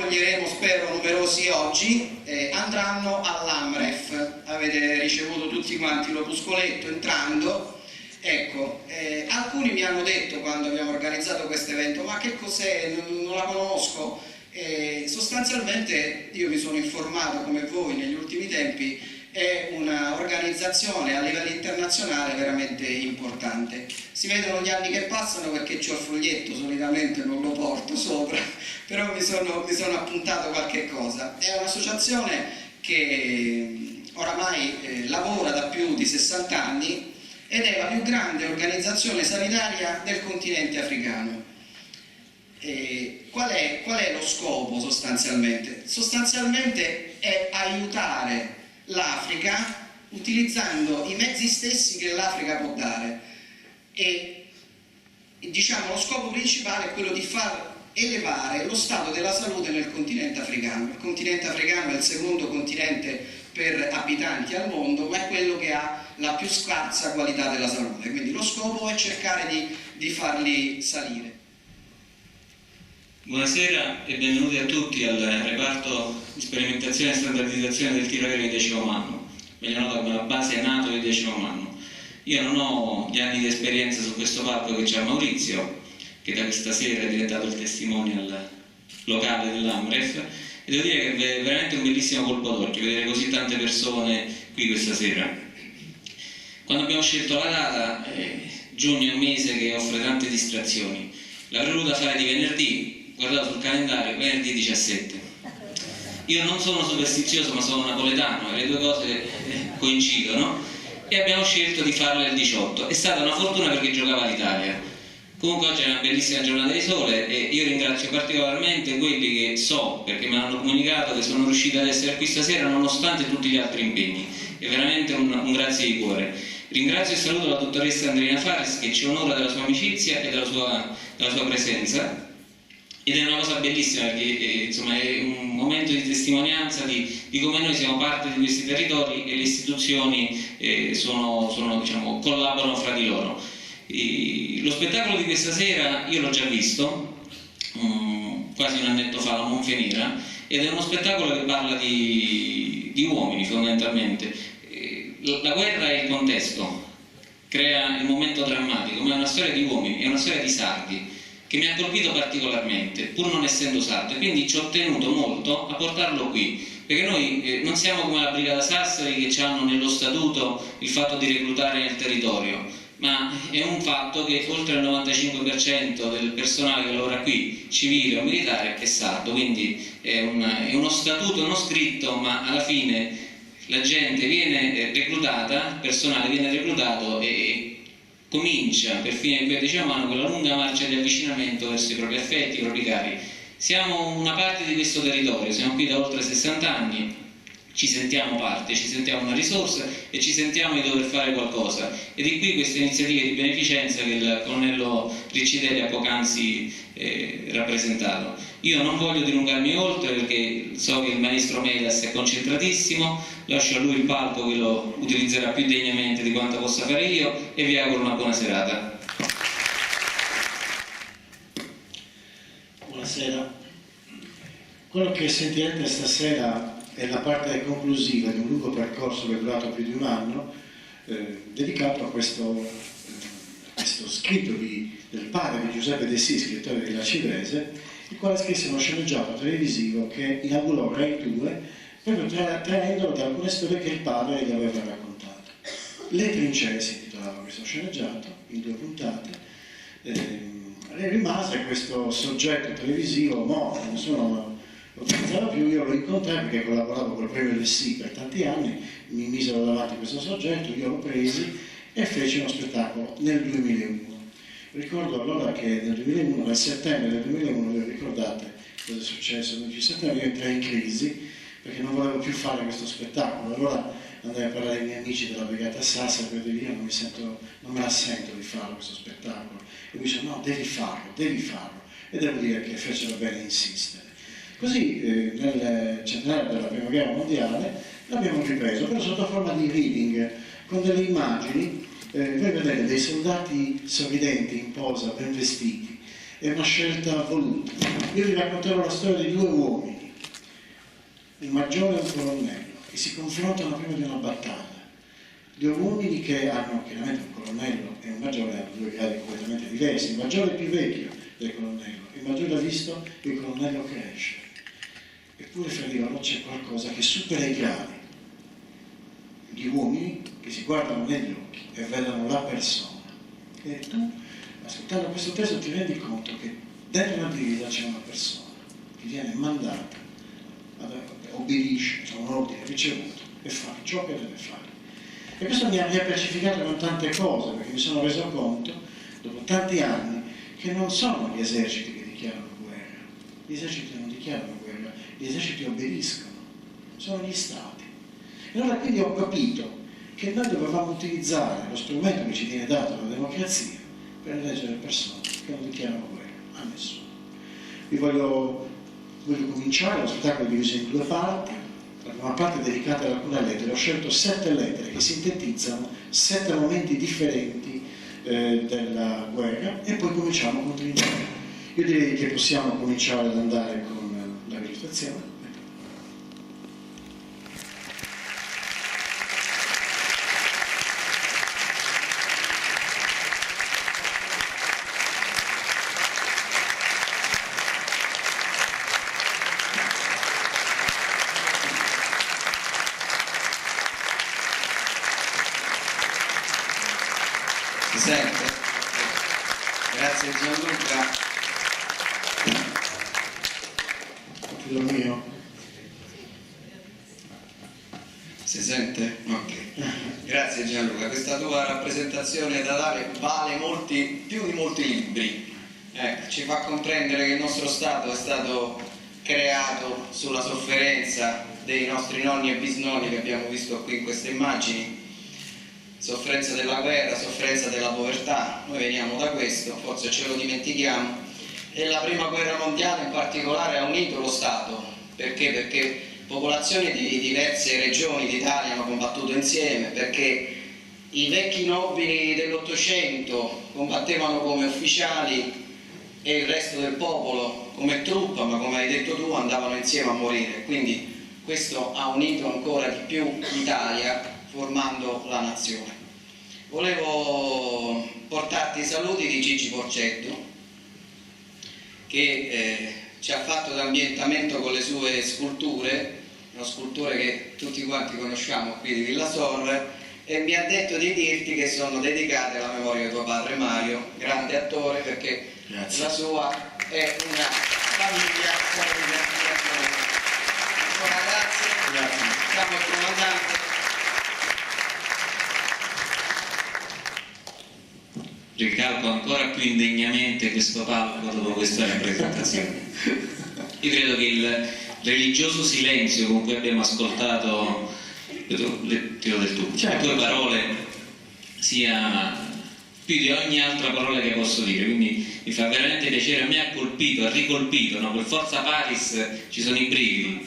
raccoglieremo, spero, numerosi oggi, andranno all'Amref. Avete ricevuto tutti quanti l'opuscoletto entrando. Ecco, alcuni mi hanno detto quando abbiamo organizzato questo evento: ma che cos'è? Non la conosco. Sostanzialmente io mi sono informato come voi negli ultimi tempi. È un'organizzazione a livello internazionale veramente importante. Si vedono gli anni che passano perché c'ho il foglietto, solitamente non lo porto sopra, però mi sono appuntato qualche cosa. È un'associazione che oramai lavora da più di 60 anni ed è la più grande organizzazione sanitaria del continente africano. Qual è lo scopo sostanzialmente? Sostanzialmente è aiutare l'Africa utilizzando i mezzi stessi che l'Africa può dare, e diciamo lo scopo principale è quello di far elevare lo stato della salute nel continente africano. Il continente africano è il secondo continente per abitanti al mondo, ma è quello che ha la più scarsa qualità della salute, quindi lo scopo è cercare di farli salire. Buonasera e benvenuti a tutti al reparto di sperimentazione e standardizzazione del tiro aereo di 10° anno, meglio noto come la base NATO di 10° anno. Io non ho gli anni di esperienza su questo palco che c'è Maurizio, che da questa sera è diventato il testimonial locale dell'Amref, e devo dire che è veramente un bellissimo colpo d'occhio vedere così tante persone qui questa sera. Quando abbiamo scelto la data, giugno è un mese che offre tante distrazioni. L'avrei voluta fare di venerdì, guardate sul calendario, venerdì 17. Io non sono superstizioso, ma sono napoletano e le due cose coincidono, e abbiamo scelto di farla il 18. È stata una fortuna perché giocava l'Italia. Comunque oggi è una bellissima giornata di sole e io ringrazio particolarmente quelli che so, perché me l'hanno comunicato, che sono riusciti ad essere qui stasera nonostante tutti gli altri impegni. È veramente un grazie di cuore. Ringrazio e saluto la dottoressa Andrina Fares, che ci onora della sua amicizia e della sua presenza. Ed è una cosa bellissima perché insomma, è un momento di testimonianza di come noi siamo parte di questi territori e le istituzioni diciamo, collaborano fra di loro. Lo spettacolo di questa sera io l'ho già visto, quasi un annetto fa, la Monfenera, ed è uno spettacolo che parla di uomini fondamentalmente. La guerra è il contesto, crea il momento drammatico, ma è una storia di uomini, è una storia di sardi, che mi ha colpito particolarmente, pur non essendo sardo, e quindi ci ho tenuto molto a portarlo qui, perché noi non siamo come la Brigata Sassari che hanno nello statuto il fatto di reclutare nel territorio, ma è un fatto che oltre il 95% del personale che lavora qui, civile o militare, è sardo, quindi è uno statuto non scritto, ma alla fine la gente viene reclutata, il personale viene reclutato e comincia per fine del 10° anno quella lunga marcia di avvicinamento verso i propri affetti, i propri cari. Siamo una parte di questo territorio, siamo qui da oltre 60 anni, ci sentiamo parte, ci sentiamo una risorsa e ci sentiamo di dover fare qualcosa. E di qui queste iniziative di beneficenza che il colonnello Riccidelli ha poc'anzi rappresentato. Io non voglio dilungarmi oltre perché so che il maestro Medas è concentratissimo, lascio a lui il palco che lo utilizzerà più degnamente di quanto possa fare io e vi auguro una buona serata. Buonasera. Quello che sentirete stasera è la parte conclusiva di un lungo percorso che è durato più di un anno, dedicato a questo scritto del padre di Giuseppe De Sì, scrittore della Civrese, il quale scrisse uno sceneggiato televisivo che inaugurò Rai 2 proprio traendolo da alcune storie che il padre gli aveva raccontato. Le trincee si intitolava questo sceneggiato, in 2 puntate, rimase questo soggetto televisivo morto, nessuno lo utilizzava più. Io lo incontrai perché collaboravo col premio del Sì per tanti anni, mi misero davanti a questo soggetto, io lo presi e feci uno spettacolo nel 2001. Ricordo allora che nel settembre del 2001, vi ricordate cosa è successo l'11 settembre, io entrai in crisi perché non volevo più fare questo spettacolo. Allora andai a parlare ai miei amici della Brigata Sassari per dire: io non me la sento di fare questo spettacolo. E mi dice: no, devi farlo. E devo dire che fecero bene insistere. Così nel centenario della Prima Guerra Mondiale l'abbiamo ripreso, però sotto forma di reading, con delle immagini. Voi vedete dei soldati sorridenti in posa, ben vestiti. È una scelta voluta. Io vi racconterò la storia di 2 uomini un maggiore e un colonnello, che si confrontano prima di una battaglia. Due uomini che hanno, chiaramente un colonnello e un maggiore hanno due gradi completamente diversi, il maggiore è più vecchio del colonnello, il maggiore ha visto il colonnello crescere. Eppure fra di loro c'è qualcosa che supera i gradi. Gli uomini che si guardano negli occhi e vedono la persona. E tu, ascoltando questo testo, ti rendi conto che dentro una divisa c'è una persona che viene mandata, obbedisce a un ordine ricevuto e fa ciò che deve fare. E questo mi ha pacificato con tante cose, perché mi sono reso conto, dopo tanti anni, che non sono gli eserciti che dichiarano guerra. Gli eserciti non dichiarano guerra, gli eserciti obbediscono, sono gli stati. E allora quindi ho capito che noi dovevamo utilizzare lo strumento che ci viene dato dalla democrazia per eleggere persone che non dichiarano guerra a nessuno. Vi voglio cominciare, lo spettacolo è diviso in due parti. La prima parte è dedicata ad alcune lettere, ho scelto 7 lettere che sintetizzano 7 momenti differenti della guerra e poi cominciamo con Trincea. Io direi che possiamo cominciare ad andare con la recitazione. Si sente? Grazie Gianluca. Figlio mio. Si sente? Ok. Grazie Gianluca, questa tua rappresentazione teatrale vale più di molti libri. Ci fa comprendere che il nostro Stato è stato creato sulla sofferenza dei nostri nonni e bisnonni che abbiamo visto qui in queste immagini. Sofferenza della guerra, sofferenza della povertà, noi veniamo da questo, forse ce lo dimentichiamo, e la prima guerra mondiale in particolare ha unito lo Stato. Perché? Perché popolazioni di diverse regioni d'Italia hanno combattuto insieme, perché i vecchi nobili dell'Ottocento combattevano come ufficiali e il resto del popolo come truppa, ma come hai detto tu andavano insieme a morire, quindi questo ha unito ancora di più l'Italia, formando la nazione. Volevo portarti i saluti di Gigi Porcetto, che ci ha fatto d'ambientamento con le sue sculture, una scultura che tutti quanti conosciamo qui di Villa Sor, e mi ha detto di dirti che sono dedicate alla memoria di tuo padre Mario, grande attore, perché Grazie. La sua è una famiglia solida di attori. Ancora grazie. Siamo il comandante. Ricalco ancora più indegnamente questo palco dopo questa rappresentazione. Io credo che il religioso silenzio con cui abbiamo ascoltato le tue parole sia più di ogni altra parola che posso dire, quindi mi fa veramente piacere. A me ha colpito, ha ricolpito, no? Per Forza Paris ci sono i brividi,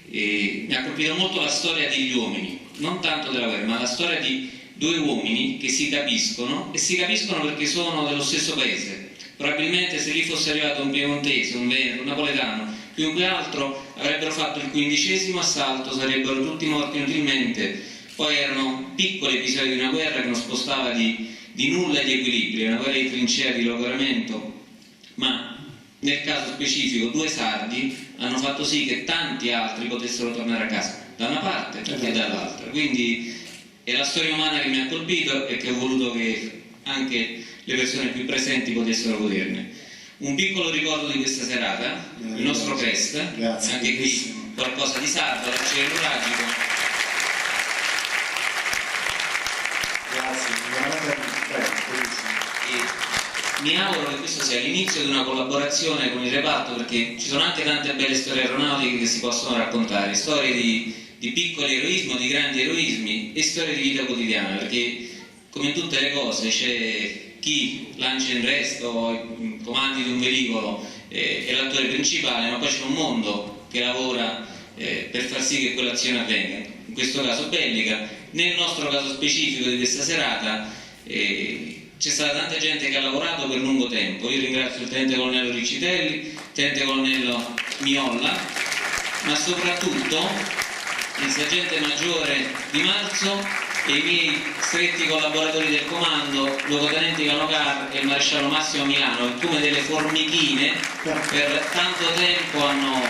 e mi ha colpito molto la storia degli uomini, non tanto della guerra, ma la storia di due uomini che si capiscono, e si capiscono perché sono dello stesso paese. Probabilmente se lì fosse arrivato un piemontese, un veneto, un napoletano, chiunque altro, avrebbero fatto il 15° assalto, sarebbero tutti morti inutilmente. Poi erano piccoli episodi di una guerra che non spostava di nulla gli equilibri, una guerra di trincea, di logoramento, ma nel caso specifico 2 sardi hanno fatto sì che tanti altri potessero tornare a casa, da una parte e dall'altra. Quindi è la storia umana che mi ha colpito e che ho voluto che anche le persone più presenti potessero goderne. Un piccolo ricordo di questa serata, il nostro fest, anche qui qualcosa di sardo, l'arciere nuragico. E mi auguro che questo sia l'inizio di una collaborazione con il reparto, perché ci sono anche tante belle storie aeronautiche che si possono raccontare, storie di piccoli eroismi, di grandi eroismi e storie di vita quotidiana, perché come in tutte le cose c'è chi lancia in resto i comandi di un velivolo, è l'attore principale, ma poi c'è un mondo che lavora per far sì che quell'azione avvenga, in questo caso bellica. Nel nostro caso specifico di questa serata c'è stata tanta gente che ha lavorato per lungo tempo. Io ringrazio il tenente colonnello Riccitelli, il tenente colonnello Miolla, ma soprattutto il sergente maggiore Di Marzo e i miei stretti collaboratori del comando, luogotenente Ivano Car e il maresciallo Massimo Milano, che come delle formichine per tanto tempo hanno,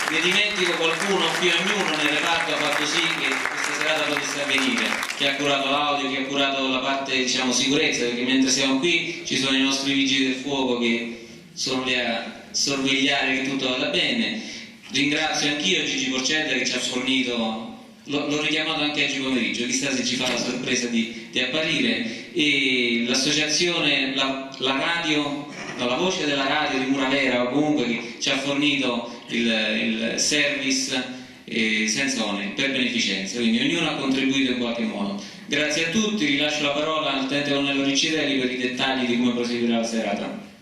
ne dimentico qualcuno, qui ognuno nel reparto ha fatto sì che questa serata potesse avvenire, chi ha curato l'audio, chi ha curato la parte, diciamo, sicurezza, perché mentre siamo qui ci sono i nostri vigili del fuoco che sono lì a sorvegliare che tutto vada bene. Ringrazio anch'io Gigi Porcetta che ci ha fornito, l'ho richiamato anche oggi pomeriggio, chissà se ci fa la sorpresa di apparire, e l'associazione, la radio, la voce della radio di Muravera o comunque che ci ha fornito il service senza oneri, per beneficenza, quindi ognuno ha contribuito in qualche modo. Grazie a tutti, rilascio la parola al tenente colonnello Riccidelli per i dettagli di come proseguirà la serata.